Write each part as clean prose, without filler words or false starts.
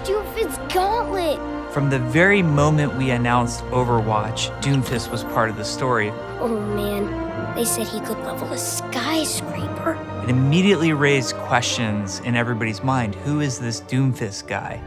Doomfist's gauntlet! From the very moment we announced Overwatch, Doomfist was part of the story. Oh man, they said he could level a skyscraper. It immediately raised questions in everybody's mind. Who is this Doomfist guy?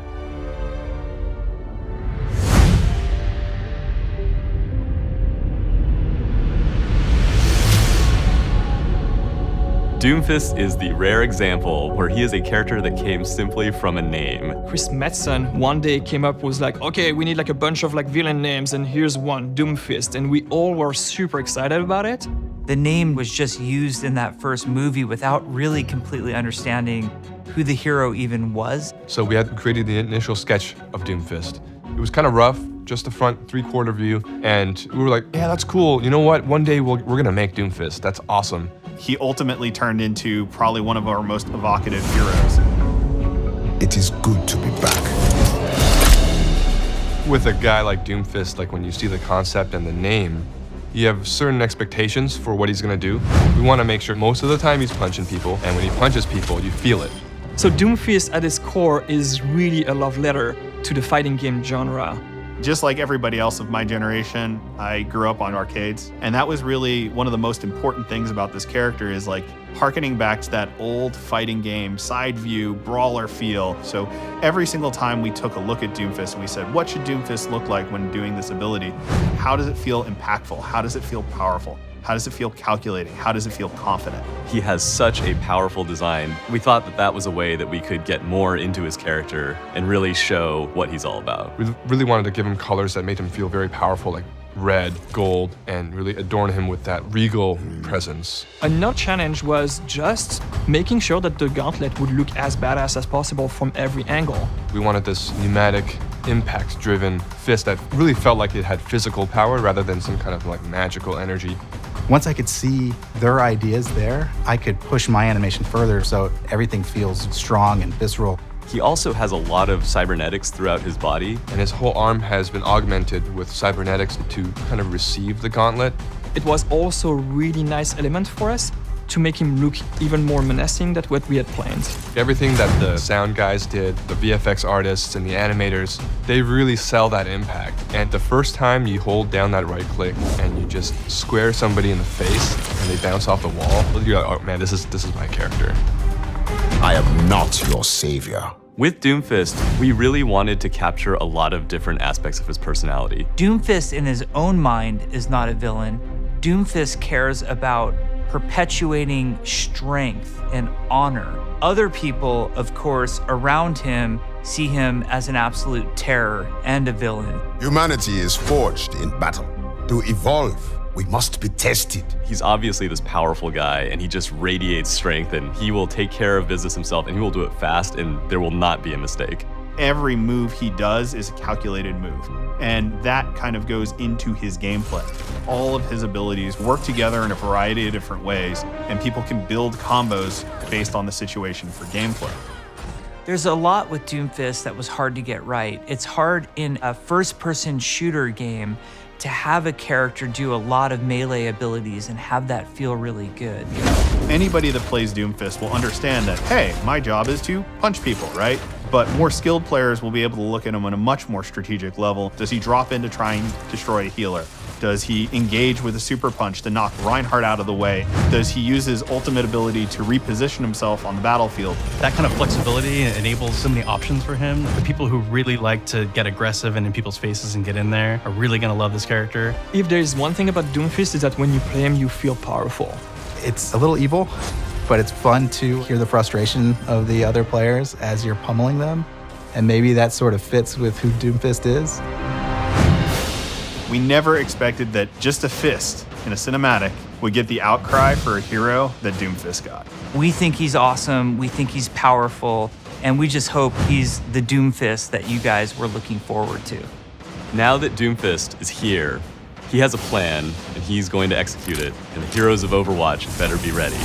Doomfist is the rare example where he is a character that came simply from a name. Chris Metzen one day came up with like, okay, we need like a bunch of like villain names and here's one, Doomfist, and we all were super excited about it. The name was just used in that first movie without really completely understanding who the hero even was. So we had created the initial sketch of Doomfist. It was kind of rough, just the front 3/4 view, and we were like, yeah, that's cool. You know what? One day we're gonna make Doomfist. That's awesome. He ultimately turned into probably one of our most evocative heroes. It is good to be back. With a guy like Doomfist, like when you see the concept and the name, you have certain expectations for what he's gonna do. We wanna make sure most of the time he's punching people, and when he punches people, you feel it. So Doomfist at its core is really a love letter to the fighting game genre. Just like everybody else of my generation, I grew up on arcades. And that was really one of the most important things about this character is like harkening back to that old fighting game, side view, brawler feel. So every single time we took a look at Doomfist and we said, what should Doomfist look like when doing this ability? How does it feel impactful? How does it feel powerful? How does it feel calculating? How does it feel confident? He has such a powerful design. We thought that that was a way that we could get more into his character and really show what he's all about. We really wanted to give him colors that made him feel very powerful, like red, gold, and really adorn him with that regal presence. Another challenge was just making sure that the gauntlet would look as badass as possible from every angle. We wanted this pneumatic, impact-driven fist that really felt like it had physical power rather than some kind of like magical energy. Once I could see their ideas there, I could push my animation further so everything feels strong and visceral. He also has a lot of cybernetics throughout his body. And his whole arm has been augmented with cybernetics to kind of receive the gauntlet. It was also a really nice element for us to make him look even more menacing than what we had planned. Everything that the sound guys did, the VFX artists and the animators, they really sell that impact. And the first time you hold down that right click and you just square somebody in the face and they bounce off the wall, you're like, oh man, this is my character. I am not your savior. With Doomfist, we really wanted to capture a lot of different aspects of his personality. Doomfist in his own mind is not a villain. Doomfist cares about perpetuating strength and honor. Other people, of course, around him see him as an absolute terror and a villain. Humanity is forged in battle. To evolve, we must be tested. He's obviously this powerful guy and he just radiates strength and he will take care of business himself and he will do it fast and there will not be a mistake. Every move he does is a calculated move. And that kind of goes into his gameplay. All of his abilities work together in a variety of different ways, and people can build combos based on the situation for gameplay. There's a lot with Doomfist that was hard to get right. It's hard in a first-person shooter game to have a character do a lot of melee abilities and have that feel really good. Anybody that plays Doomfist will understand that, hey, my job is to punch people, right? But more skilled players will be able to look at him on a much more strategic level. Does he drop in to try and destroy a healer? Does he engage with a super punch to knock Reinhardt out of the way? Does he use his ultimate ability to reposition himself on the battlefield? That kind of flexibility enables so many options for him. The people who really like to get aggressive and in people's faces and get in there are really gonna love this character. If there is one thing about Doomfist is that when you play him, you feel powerful. It's a little evil, but it's fun to hear the frustration of the other players as you're pummeling them. And maybe that sort of fits with who Doomfist is. We never expected that just a fist in a cinematic would get the outcry for a hero that Doomfist got. We think he's awesome, we think he's powerful, and we just hope he's the Doomfist that you guys were looking forward to. Now that Doomfist is here, he has a plan and he's going to execute it, and the heroes of Overwatch better be ready.